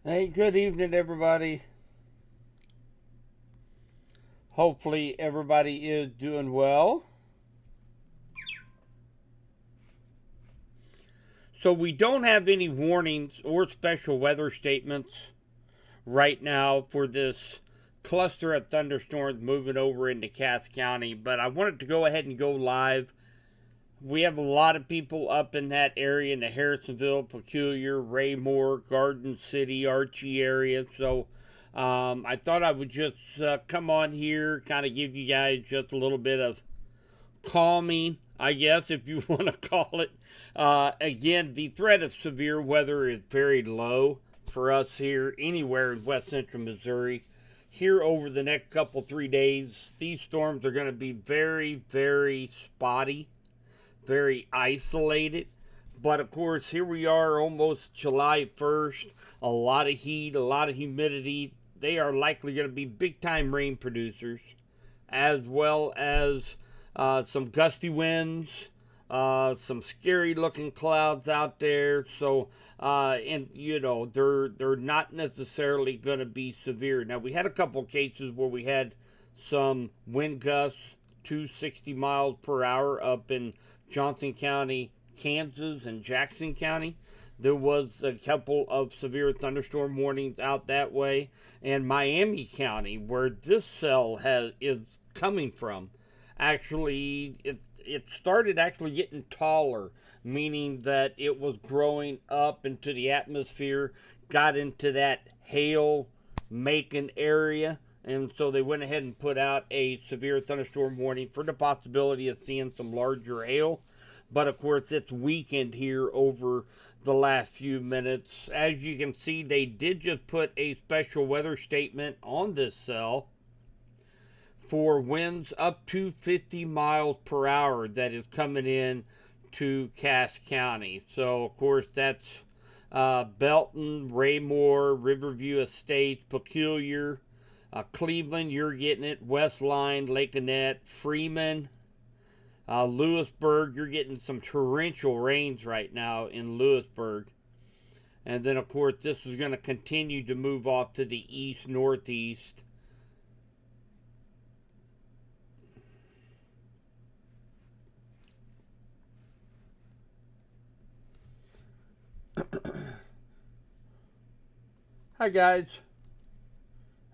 Hey, good evening, everybody. Hopefully, everybody is doing well. So, we don't have any warnings or special weather statements right now for this cluster of thunderstorms moving over into Cass County, but I wanted to go ahead and go live. We have a lot of people up in that area in the Harrisonville, Peculiar, Raymore, Garden City, Archie area. So I thought I would just come on here, kind of give you guys just a little bit of calming, I guess, if you want to call it. Again, the threat of severe weather is very low for us here, anywhere in west central Missouri. Here over the next couple, 3 days, these storms are going to be very, very spotty, very isolated. But of course, here we are almost July 1st. A lot of heat, a lot of humidity. They are likely going to be big time rain producers, as well as some gusty winds, some scary looking clouds out there. So, and you know, they're not necessarily going to be severe. Now, we had a couple cases where we had some wind gusts, 260 miles per hour up in Johnson County, Kansas, and Jackson County. There was a couple of severe thunderstorm warnings out that way, and Miami County, where this cell is coming from. Actually, it started actually getting taller, meaning that it was growing up into the atmosphere, got into that hail making area, and so they went ahead and put out a severe thunderstorm warning for the possibility of seeing some larger hail. But of course, it's weakened here over the last few minutes. As you can see, they did just put a special weather statement on this cell for winds up to 50 miles per hour that is coming in to Cass County. So, of course, that's Belton, Raymore, Riverview Estates, Peculiar, Cleveland, you're getting it, Westline, Lake Annette, Freeman, Lewisburg, you're getting some torrential rains right now in Lewisburg. And then, of course, this is going to continue to move off to the east-northeast. Hi, guys.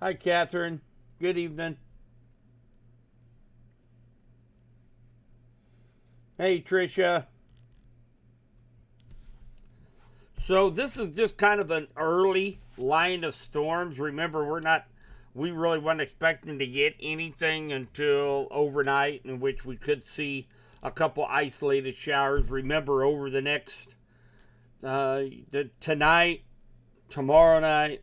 Hi, Catherine. Good evening. Hey, Tricia. So this is just kind of an early line of storms. Remember, we really weren't expecting to get anything until overnight, in which we could see a couple isolated showers. Remember, over the next tonight, tomorrow night,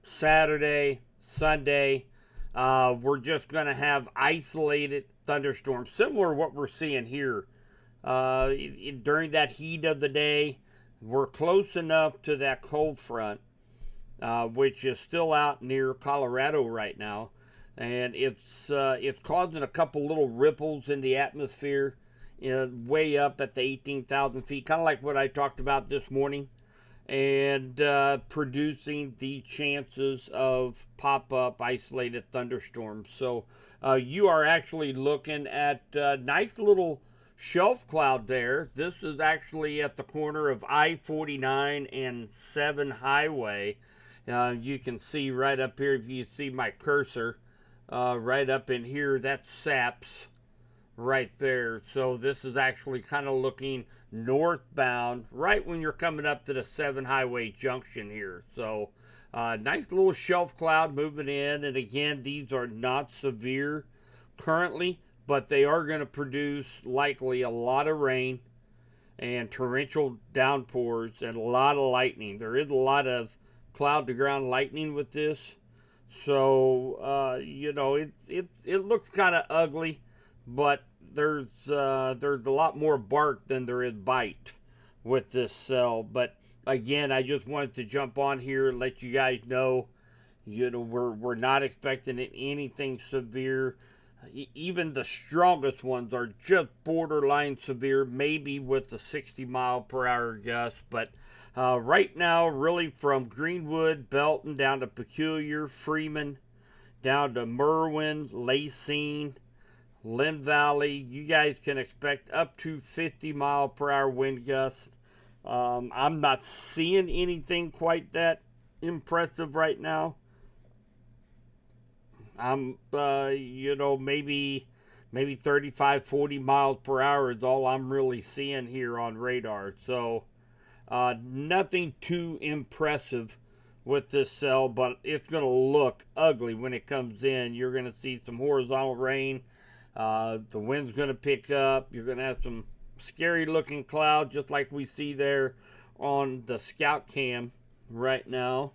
Saturday, Sunday, we're just going to have isolated thunderstorms, similar to what we're seeing here. During that heat of the day, we're close enough to that cold front, which is still out near Colorado right now, and it's causing a couple little ripples in the atmosphere, way up at the 18,000 feet, kind of like what I talked about this morning, and producing the chances of pop-up isolated thunderstorms. So you are actually looking at a nice little shelf cloud there. This is actually at the corner of I-49 and 7 Highway. You can see right up here, if you see my cursor, right up in here, that's SAPS right there. So this is actually kind of looking northbound right when you're coming up to the 7 Highway junction here. So nice little shelf cloud moving in. And again, these are not severe currently, but they are going to produce likely a lot of rain and torrential downpours and a lot of lightning. There is a lot of cloud to ground lightning with this. So, it looks kind of ugly, but there's a lot more bark than there is bite with this cell. But again, I just wanted to jump on here and let you guys know, we're not expecting anything severe. even the strongest ones are just borderline severe, maybe with a 60-mile-per-hour gust. But right now, really from Greenwood, Belton down to Peculiar, Freeman, down to Merwin, Lacine, Lynn Valley, you guys can expect up to 50-mile-per-hour wind gusts. I'm not seeing anything quite that impressive right now. I'm, maybe 35, 40 miles per hour is all I'm really seeing here on radar. So, nothing too impressive with this cell, but it's going to look ugly when it comes in. You're going to see some horizontal rain. The wind's going to pick up. You're going to have some scary looking clouds, just like we see there on the scout cam right now.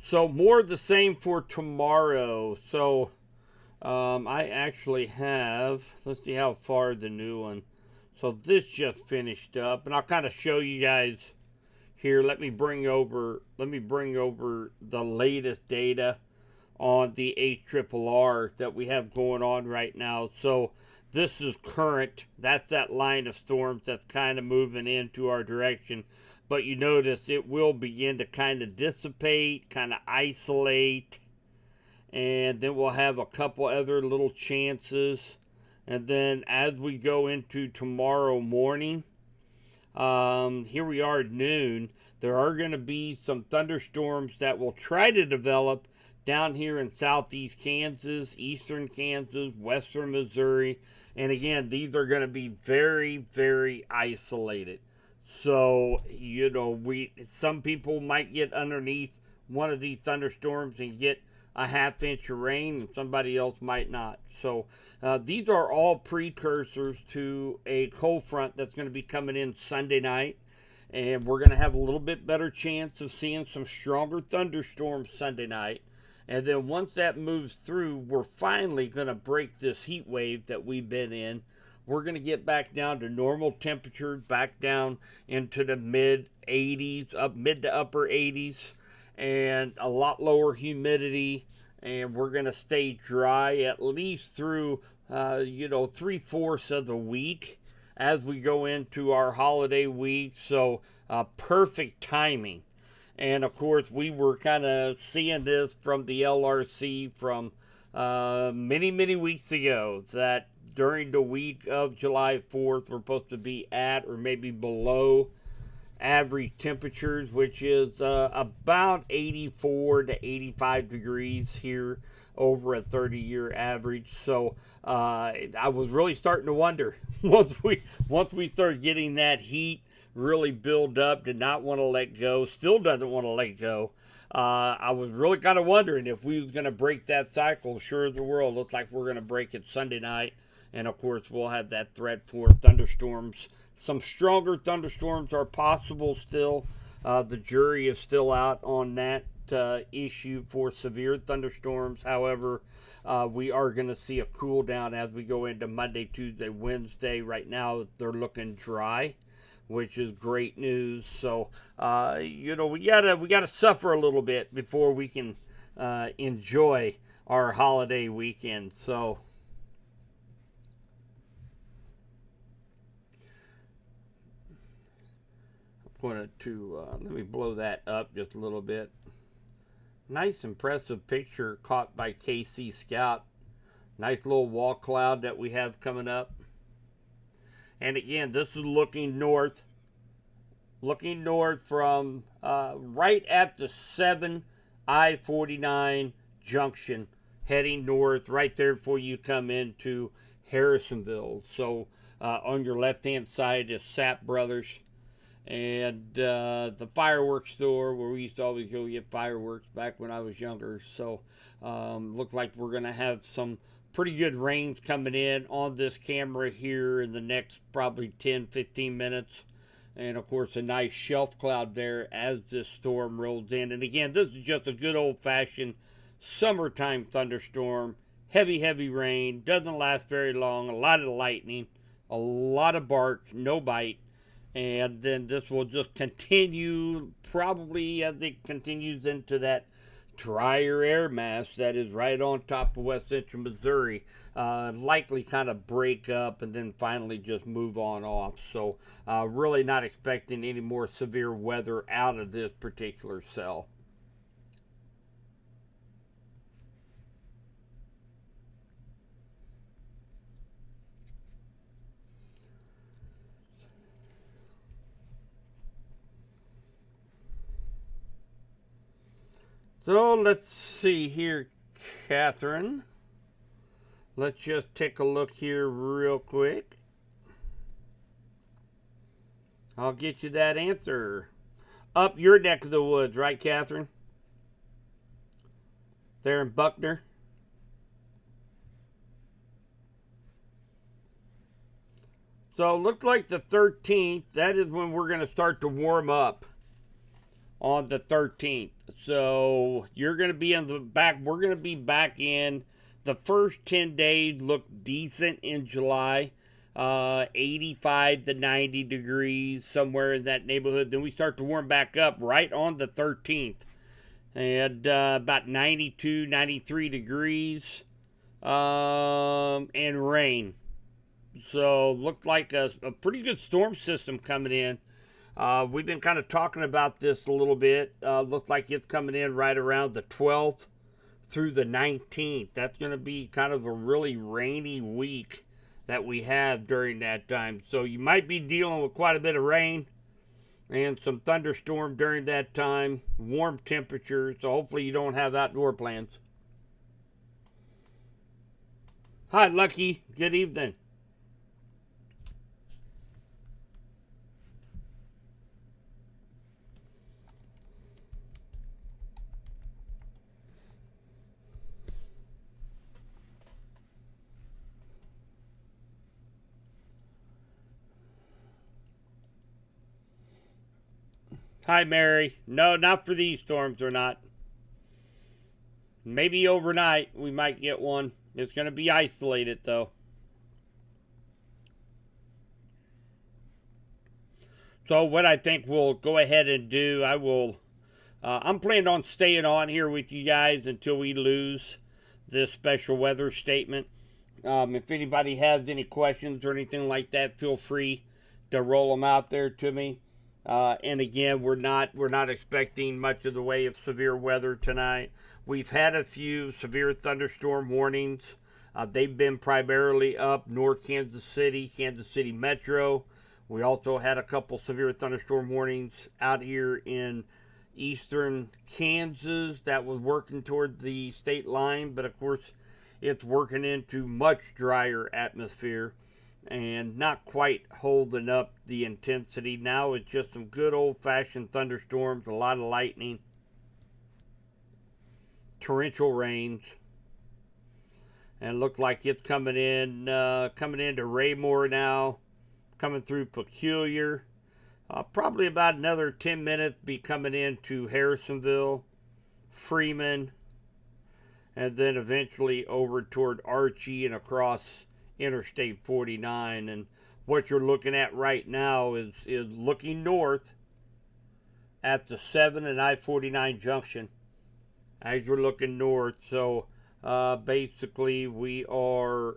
So more of the same for tomorrow. So I actually have, let's see how far the new one. So this just finished up, and I'll kind of show you guys here. Let me bring over the latest data on the HRRR that we have going on right now. So this is current. That's that line of storms that's kind of moving into our direction. But you notice it will begin to kind of dissipate, kind of isolate. And then we'll have a couple other little chances. And then as we go into tomorrow morning, here we are at noon. There are going to be some thunderstorms that will try to develop down here in southeast Kansas, eastern Kansas, western Missouri. And again, these are going to be very, very isolated. So, some people might get underneath one of these thunderstorms and get a half inch of rain, and somebody else might not. So, these are all precursors to a cold front that's going to be coming in Sunday night. And we're going to have a little bit better chance of seeing some stronger thunderstorms Sunday night. And then once that moves through, we're finally going to break this heat wave that we've been in. We're going to get back down to normal temperatures, back down into the mid 80s, mid to upper 80s, and a lot lower humidity. And we're going to stay dry at least through, 3/4 of the week as we go into our holiday week. So perfect timing. And of course, we were kind of seeing this from the LRC from many, many weeks ago, that during the week of July 4th, we're supposed to be at or maybe below average temperatures, which is about 84 to 85 degrees here over a 30-year average. So I was really starting to wonder once we start getting that heat really build up, did not want to let go, still doesn't want to let go. I was really kind of wondering if we was going to break that cycle. Sure as the world, looks like we're going to break it Sunday night. And of course, we'll have that threat for thunderstorms. Some stronger thunderstorms are possible still. The jury is still out on that issue for severe thunderstorms. However, we are going to see a cool down as we go into Monday, Tuesday, Wednesday. Right now, they're looking dry, which is great news. So, we gotta suffer a little bit before we can enjoy our holiday weekend. So, I'm going to let me blow that up just a little bit. Nice, impressive picture caught by KC Scout. Nice little wall cloud that we have coming up. And again, this is looking north from right at the 7 I-49 junction, heading north right there before you come into Harrisonville. So on your left-hand side is Sapp Brothers and the fireworks store where we used to always go get fireworks back when I was younger. So looks like we're going to have some pretty good rains coming in on this camera here in the next probably 10-15 minutes. And of course, a nice shelf cloud there as this storm rolls in. And again, this is just a good old-fashioned summertime thunderstorm. Heavy, heavy rain. Doesn't last very long. A lot of lightning. A lot of bark. No bite. And then this will just continue probably as it continues into that drier air mass that is right on top of west central Missouri. Likely kind of break up and then finally just move on off. So really not expecting any more severe weather out of this particular cell. So let's see here, Catherine. Let's just take a look here real quick. I'll get you that answer. Up your neck of the woods, right, Catherine? There in Buckner. So it looks like the 13th, that is when we're going to start to warm up on the 13th. So you're going to be in the back. We're going to be back in. The first 10 days look decent in July. 85 to 90 degrees, somewhere in that neighborhood. Then we start to warm back up right on the 13th. And about 92, 93 degrees. And rain. So looked like a pretty good storm system coming in. We've been kind of talking about this a little bit. Looks like it's coming in right around the 12th through the 19th. That's going to be kind of a really rainy week that we have during that time. So you might be dealing with quite a bit of rain and some thunderstorm during that time. Warm temperatures. So hopefully you don't have outdoor plans. Hi, Lucky. Good evening. Hi, Mary. No, not for these storms or not. Maybe overnight we might get one. It's going to be isolated, though. So what I think we'll go ahead and do, I'm planning on staying on here with you guys until we lose this special weather statement. If anybody has any questions or anything like that, feel free to roll them out there to me. And again, we're not expecting much of the way of severe weather tonight. We've had a few severe thunderstorm warnings. They've been primarily up North Kansas City Metro. We also had a couple severe thunderstorm warnings out here in eastern Kansas that was working toward the state line, but of course it's working into much drier atmosphere and not quite holding up the intensity. Now it's just some good old-fashioned thunderstorms, a lot of lightning, torrential rains, and look like it's coming into Raymore now, coming through Peculiar. Probably about another 10 minutes be coming into Harrisonville, Freeman, and then eventually over toward Archie and across Interstate 49. And what you're looking at right now is looking north at the 7 and I-49 junction as you're looking north. So basically we are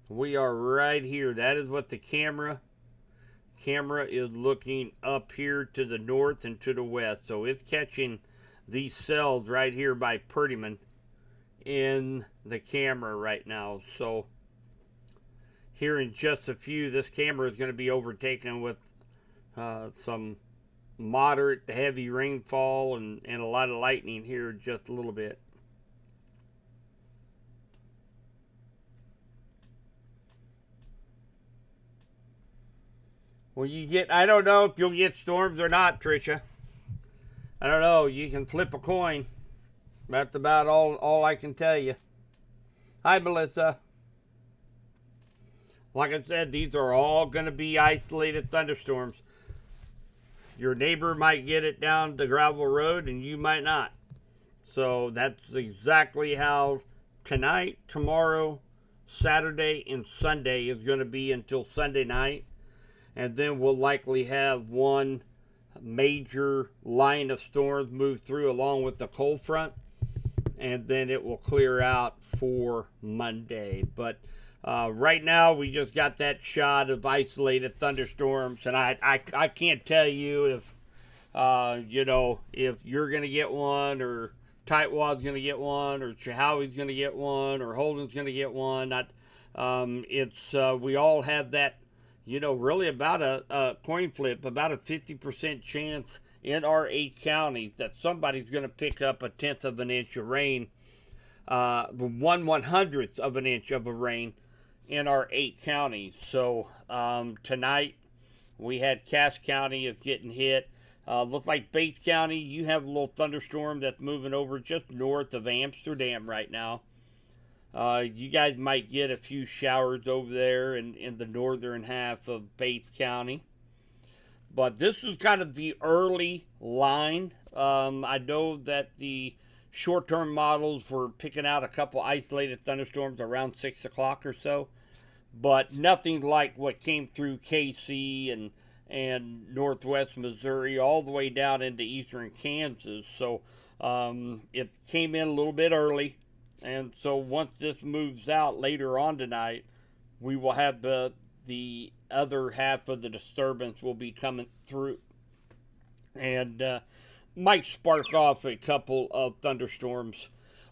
right here. That is what the camera is looking up here to the north and to the west. So it's catching these cells right here by Perdyman in the camera right now. So here in just a few, this camera is going to be overtaken with some moderate to heavy rainfall and a lot of lightning here in just a little bit. Well, I don't know if you'll get storms or not, Tricia. I don't know. You can flip a coin. That's about all I can tell you. Hi, Melissa. Like I said, these are all going to be isolated thunderstorms. Your neighbor might get it down the gravel road and you might not. So that's exactly how tonight, tomorrow, Saturday, and Sunday is going to be until Sunday night. And then we'll likely have one major line of storms move through along with the cold front, and then it will clear out for Monday. But right now, we just got that shot of isolated thunderstorms, and I can't tell you if if you're gonna get one, or Tightwad's gonna get one, or Chahowie's gonna get one, or Holden's gonna get one. We all have that, really about a coin flip, about a 50% chance in our 8 counties that somebody's going to pick up a tenth of an inch of rain, 1/100th of an inch of a rain in our 8 counties. So tonight we had Cass County is getting hit. Looks like Bates County, you have a little thunderstorm that's moving over just north of Amsterdam right now. You guys might get a few showers over there in the northern half of Bates County. But this is kind of the early line. I know that the short-term models were picking out a couple isolated thunderstorms around 6 o'clock or so. But nothing like what came through KC and northwest Missouri all the way down into eastern Kansas. So it came in a little bit early. And so once this moves out later on tonight, we will have the other half of the disturbance will be coming through. And might spark off a couple of thunderstorms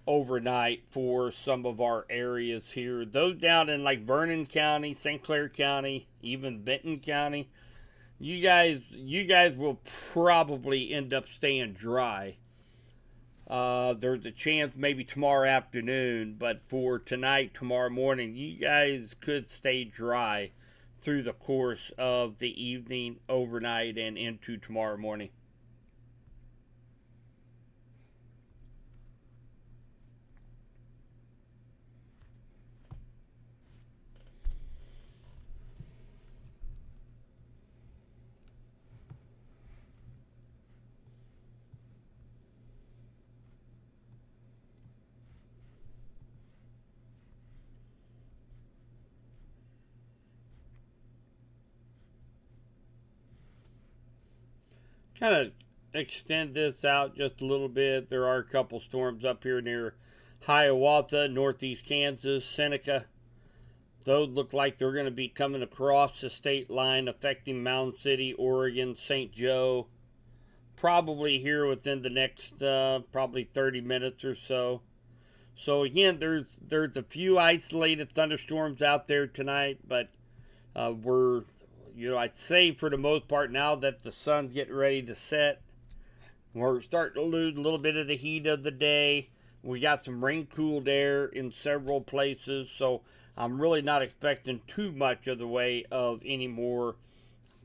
overnight for some of our areas here. Those down in like Vernon County, St. Clair County, even Benton County, you guys will probably end up staying dry. There's a chance maybe tomorrow afternoon, but for tonight, tomorrow morning, you guys could stay dry through the course of the evening, overnight, and into tomorrow morning. Kind of extend this out just a little bit. There are a couple storms up here near Hiawatha, northeast Kansas, Seneca. Those look like they're going to be coming across the state line, affecting Mound City, Oregon, St. Joe. Probably here within the next probably 30 minutes or so. So again, there's a few isolated thunderstorms out there tonight, but I'd say for the most part now that the sun's getting ready to set, we're starting to lose a little bit of the heat of the day. We got some rain-cooled air in several places, so I'm really not expecting too much of the way of any more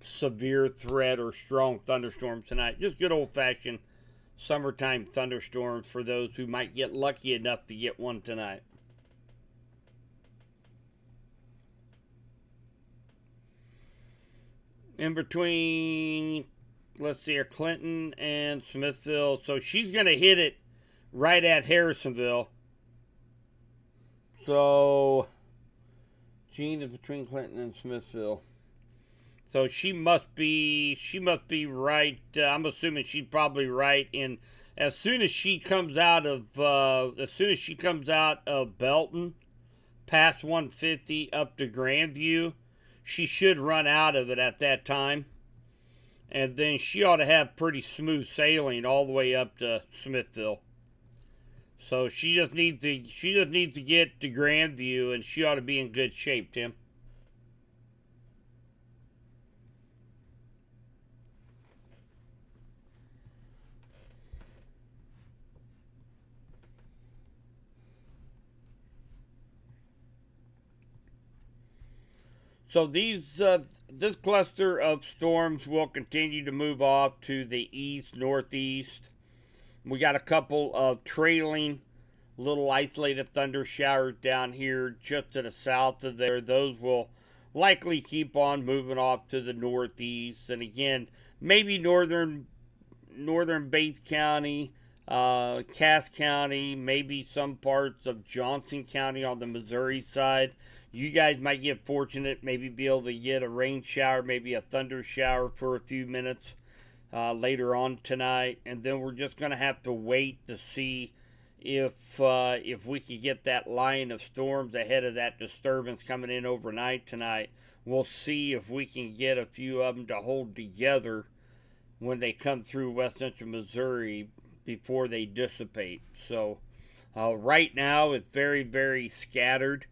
severe threat or strong thunderstorms tonight. Just good old-fashioned summertime thunderstorms for those who might get lucky enough to get one tonight. In between, let's see, Clinton and Smithville. So she's going to hit it right at Harrisonville. So Jean is between Clinton and Smithville. So she must be right. I'm assuming she's probably right. And as soon as she comes out of Belton, past 150 up to Grandview, she should run out of it at that time. And then she ought to have pretty smooth sailing all the way up to Smithville. So she just needs to get to Grandview, and she ought to be in good shape, Tim. So this cluster of storms will continue to move off to the east, northeast. We got a couple of trailing little isolated thunder showers down here just to the south of there. Those will likely keep on moving off to the northeast. And again, maybe northern Bates County, Cass County, maybe some parts of Johnson County on the Missouri side. You guys might get fortunate, maybe be able to get a rain shower, maybe a thunder shower for a few minutes. later on tonight, and then we're just going to have to wait to see if we could get that line of storms ahead of that disturbance coming in overnight tonight. We'll see if we can get a few of them to hold together when they come through West Central Missouri before they dissipate. So right now it's very, very scattered.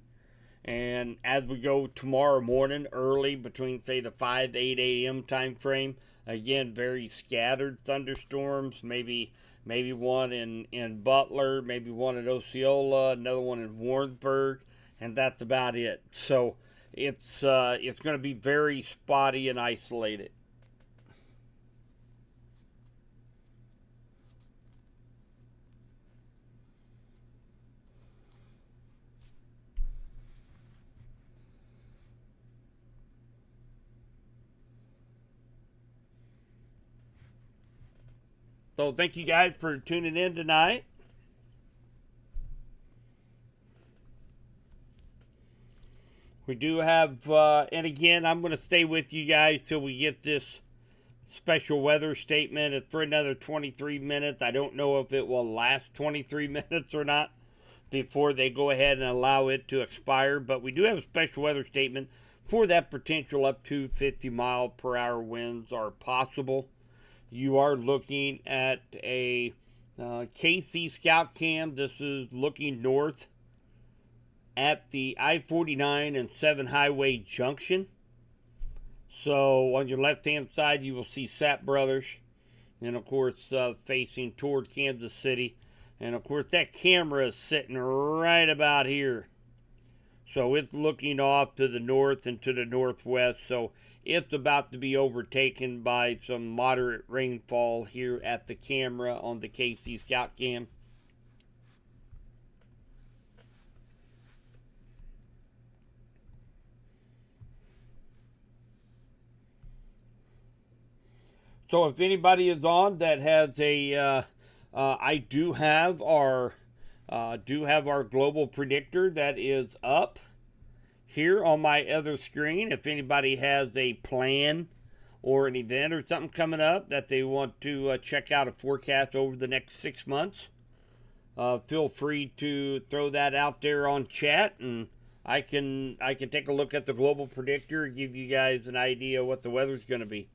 And as we go tomorrow morning, early between say the 5 to 8 a.m. time frame, again very scattered thunderstorms. Maybe one in Butler, maybe one in Osceola, another one in Warrensburg, and that's about it. So it's going to be very spotty and isolated. So thank you guys for tuning in tonight. We do have, and again, I'm going to stay with you guys till we get this special weather statement. It's for another 23 minutes. I don't know if it will last 23 minutes or not before they go ahead and allow it to expire. But we do have a special weather statement for that potential up to 50 mile per hour winds are possible. You are looking at a KC Scout Cam. This is looking north at the I-49 and 7 Highway Junction. So on your left-hand side, you will see Sapp Brothers. And, of course, facing toward Kansas City. And, of course, that camera is sitting right about here. So it's looking off to the north and to the northwest. So it's about to be overtaken by some moderate rainfall here at the camera on the KC Scout Cam. So if anybody is on that has a, I do have our global predictor that is up here on my other screen. If anybody has a plan or an event or something coming up that they want to check out a forecast over the next 6 months, feel free to throw that out there on chat, and I can take a look at the global predictor and give you guys an idea what the weather's going to be.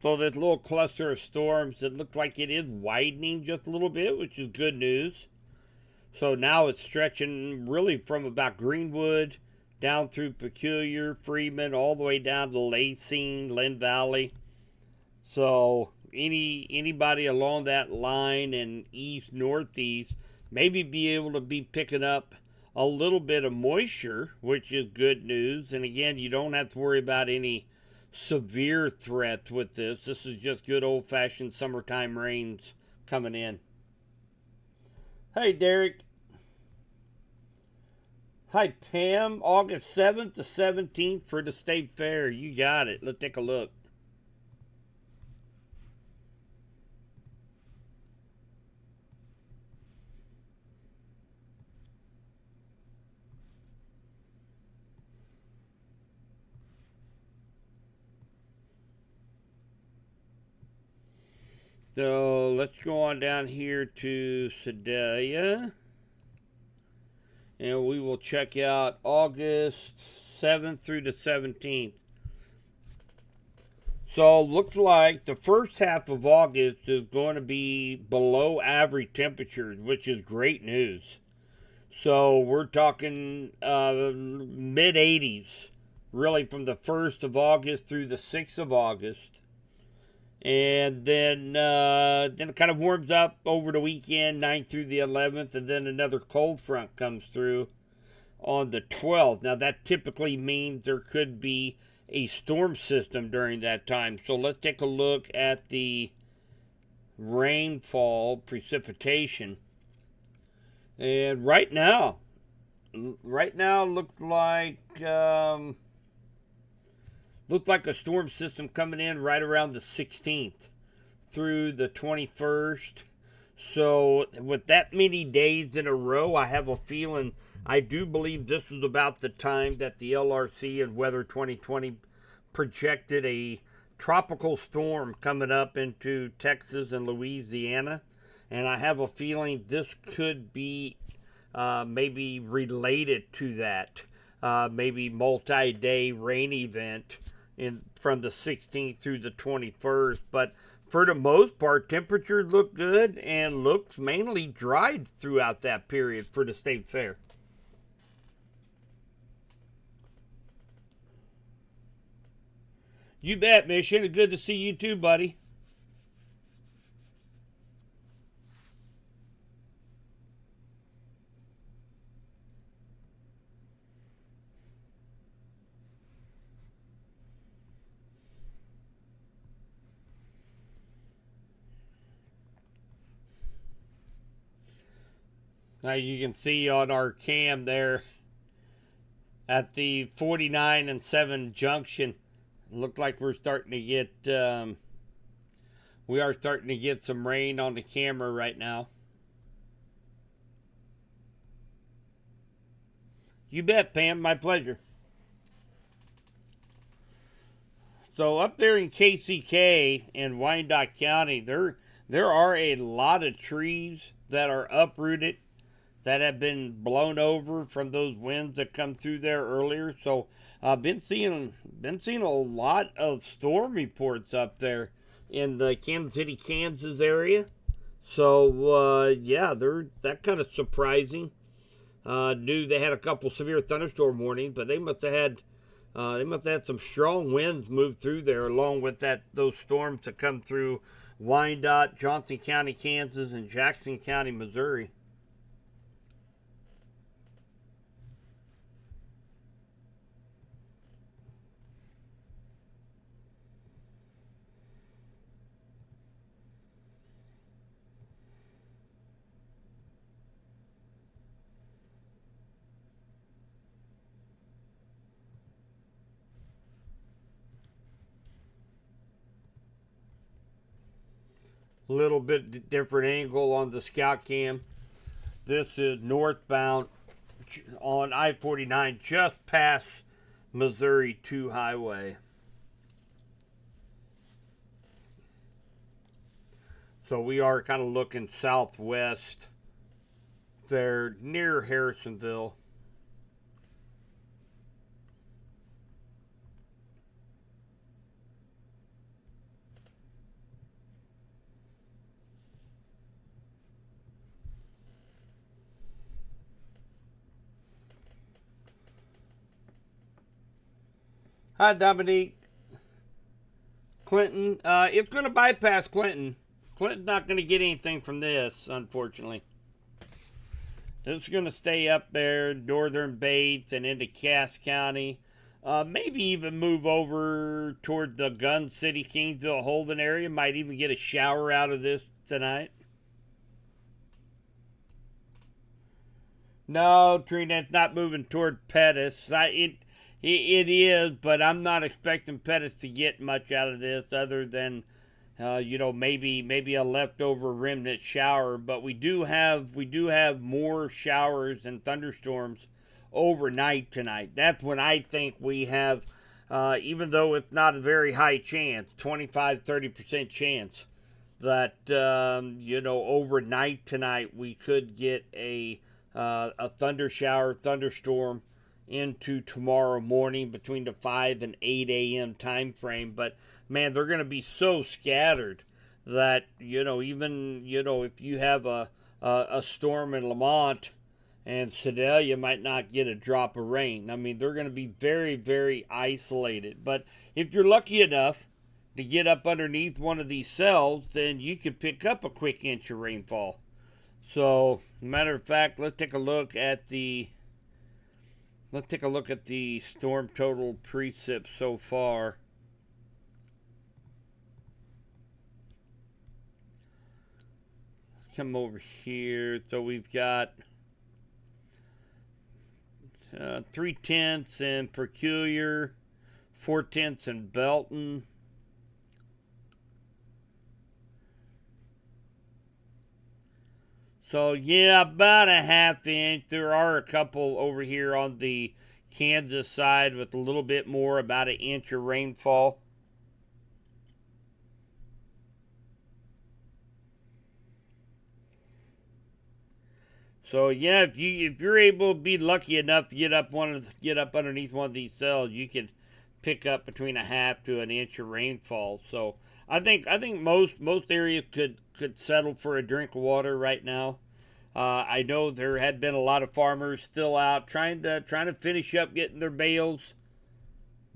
So this little cluster of storms, it looks like it is widening just a little bit, which is good news. So now it's stretching really from about Greenwood down through Peculiar, Freeman, all the way down to Lansing, Lynn Valley. So anybody along that line and east, northeast, maybe be able to be picking up a little bit of moisture, which is good news. And again, you don't have to worry about any severe threats with this. This is just good old-fashioned summertime rains coming in. Hey, Derek. Hi, Pam. August 7th to 17th for the State Fair. You got it. Let's take a look. So let's go on down here to Sedalia. And we will check out August 7th through the 17th. So looks like the first half of August is going to be below average temperatures, which is great news. So we're talking mid 80s, really from the 1st of August through the 6th of August. And then it kind of warms up over the weekend, 9th through the 11th, and then another cold front comes through on the 12th. Now, that typically means there could be a storm system during that time. So let's take a look at the rainfall precipitation. And right now looks like a storm system coming in right around the 16th through the 21st. So with that many days in a row, I have a feeling, I do believe this is about the time that the LRC and Weather 2020 projected a tropical storm coming up into Texas and Louisiana. And I have a feeling this could be maybe related to that. Maybe multi-day rain event from the 16th through the 21st. But for the most part, temperatures look good and looks mainly dry throughout that period for the state fair. You bet, Mission. Good to see you too, buddy. Now you can see on our cam there at the 49 and 7 junction, looked like we're starting to get we are starting to get some rain on the camera right now. You bet, Pam. My pleasure. So up there in KCK and Wyandotte County, there are a lot of trees that are uprooted that have been blown over from those winds that come through there earlier. So I've been seeing a lot of storm reports up there in the Kansas City, Kansas area. So yeah, they're that kind of surprising. Knew they had a couple severe thunderstorm warnings, but they must have had some strong winds move through there, along with those storms that come through Wyandotte, Johnson County, Kansas, and Jackson County, Missouri. Little bit different angle on the scout cam. This is northbound on I-49 just past Missouri 2 highway. So we are kind of looking southwest there near Harrisonville. Hi, Dominique. Clinton. It's going to bypass Clinton. Clinton's not going to get anything from this, unfortunately. This is going to stay up there, northern Bates and into Cass County. Maybe even move over toward the Gun City, Kingsville, Holden area. Might even get a shower out of this tonight. No, Trina, it's not moving toward Pettis. It is, but I'm not expecting Pettis to get much out of this other than, maybe a leftover remnant shower. But we do have more showers and thunderstorms overnight tonight. That's when I think we have, even though it's not a very high chance, 25-30% chance that overnight tonight we could get a thunder shower, thunderstorm into tomorrow morning between the 5 and 8 a.m. time frame. But man, they're going to be so scattered that, even, if you have a storm in Lamont and Sedalia, might not get a drop of rain. I mean, they're going to be very, very isolated. But if you're lucky enough to get up underneath one of these cells, then you could pick up a quick inch of rainfall. So, matter of fact, let's take a look at the storm total precip so far. Let's come over here. So we've got 3/10 in Peculiar, 4/10 in Belton. So, yeah, about a half inch. There are a couple over here on the Kansas side with a little bit more, about an inch of rainfall. So, yeah, if you're able to be lucky enough to get up underneath one of these cells, you can pick up between a half to an inch of rainfall. So, I think most areas could settle for a drink of water right now. I know there had been a lot of farmers still out trying to finish up getting their bales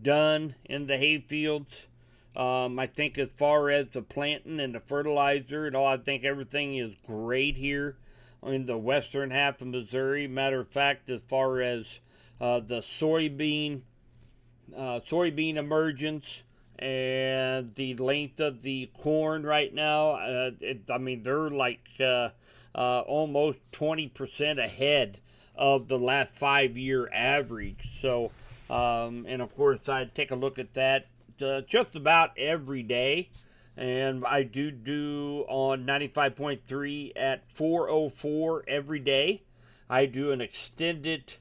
done in the hay fields. I think as far as the planting and the fertilizer and all, I think everything is great here in the western half of Missouri. Matter of fact, as far as the soybean emergence and the length of the corn right now, they're like almost 20% ahead of the last 5-year average. So, and of course, I take a look at that just about every day. And I do on 95.3 at 4:04 every day. I do an extended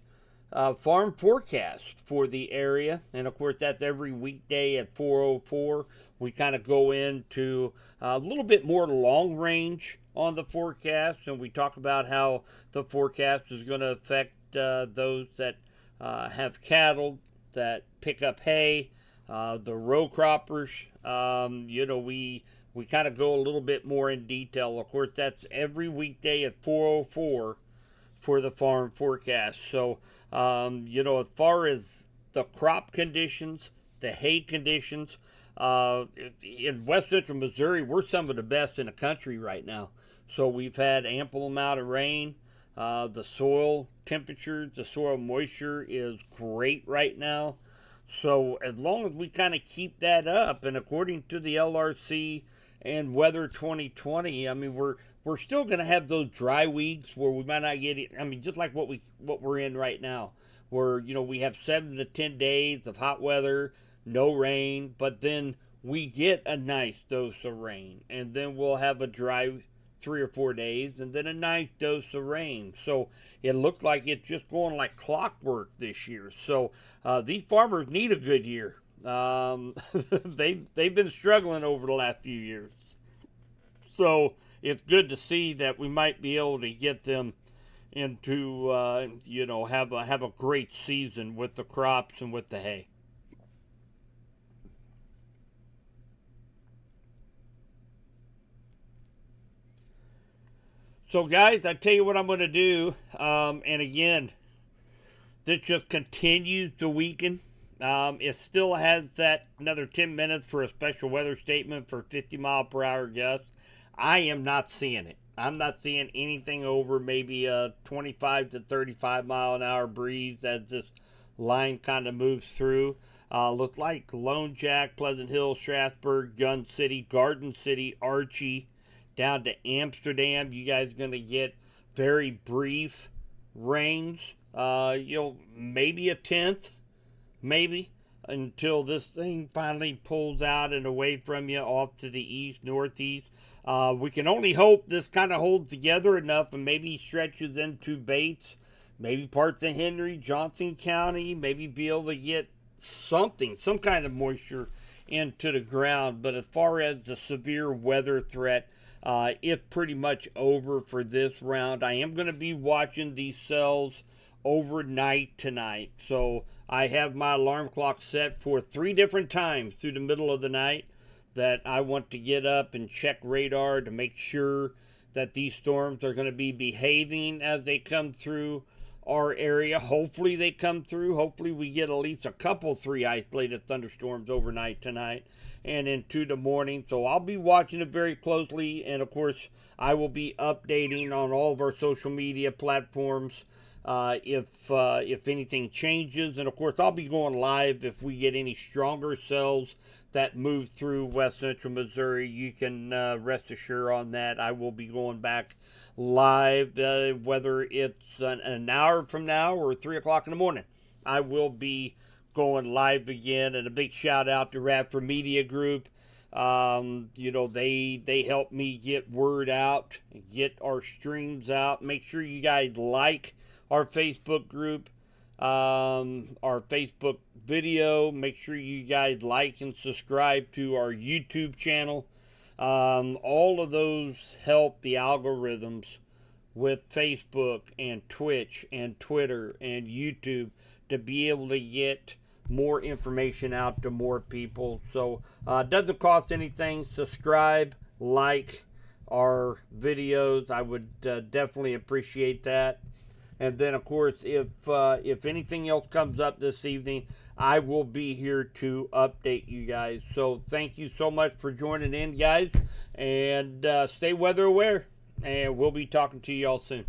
farm forecast for the area. And of course, that's every weekday at 4:04. We kind of go into a little bit more long range on the forecast, and we talk about how the forecast is going to affect those that have cattle, that pick up hay, the row croppers. We kind of go a little bit more in detail. Of course, that's every weekday at 4:04 for the farm forecast. So, as far as the crop conditions, the hay conditions, in west central Missouri, we're some of the best in the country right now. So we've had ample amount of rain. The soil temperature, the soil moisture is great right now. So as long as we kind of keep that up, and according to the LRC and Weather 2020, I mean we're still going to have those dry weeks where we might not get it. I mean, just like what we're in right now, where we have 7 to 10 days of hot weather, no rain, but then we get a nice dose of rain, and then we'll have a dry 3 or 4 days, and then a nice dose of rain. So it looks like it's just going like clockwork this year. So these farmers need a good year. They've been struggling over the last few years. So it's good to see that we might be able to get them into have a great season with the crops and with the hay. So, guys, I tell you what I'm going to do. And again, this just continues to weaken. It still has that another 10 minutes for a special weather statement for 50-mile-per-hour gusts. I am not seeing it. I'm not seeing anything over maybe a 25 to 35-mile-an-hour breeze as this line kind of moves through. Looks like Lone Jack, Pleasant Hill, Strasburg, Gun City, Garden City, Archie, down to Amsterdam. You guys are going to get very brief rains. Maybe a tenth, maybe, until this thing finally pulls out and away from you off to the east, northeast. We can only hope this kind of holds together enough and maybe stretches into Bates, maybe parts of Henry, Johnson County, maybe be able to get some kind of moisture into the ground. But as far as the severe weather threat, it's pretty much over for this round. I am going to be watching these cells overnight tonight. So I have my alarm clock set for 3 different times through the middle of the night that I want to get up and check radar to make sure that these storms are going to be behaving as they come through our area. Hopefully they come through. Hopefully we get at least a couple 3 isolated thunderstorms overnight tonight and into the morning. So I'll be watching it very closely, and of course I will be updating on all of our social media platforms if anything changes, and of course I'll be going live if we get any stronger cells that move through west central Missouri. You can rest assured on that. I will be going back live, whether it's an hour from now or 3 o'clock in the morning. I will be going live again, and a big shout out to Radford Media Group. They help me get word out, get our streams out. Make sure you guys like our Facebook group, our Facebook video. Make sure you guys like and subscribe to our YouTube channel. All of those help the algorithms with Facebook and Twitch and Twitter and YouTube to be able to get more information out to more people. So it doesn't cost anything. Subscribe, like our videos. I would definitely appreciate that. And then, of course, if anything else comes up this evening, I will be here to update you guys. So thank you so much for joining in, guys. And stay weather aware. And we'll be talking to you all soon.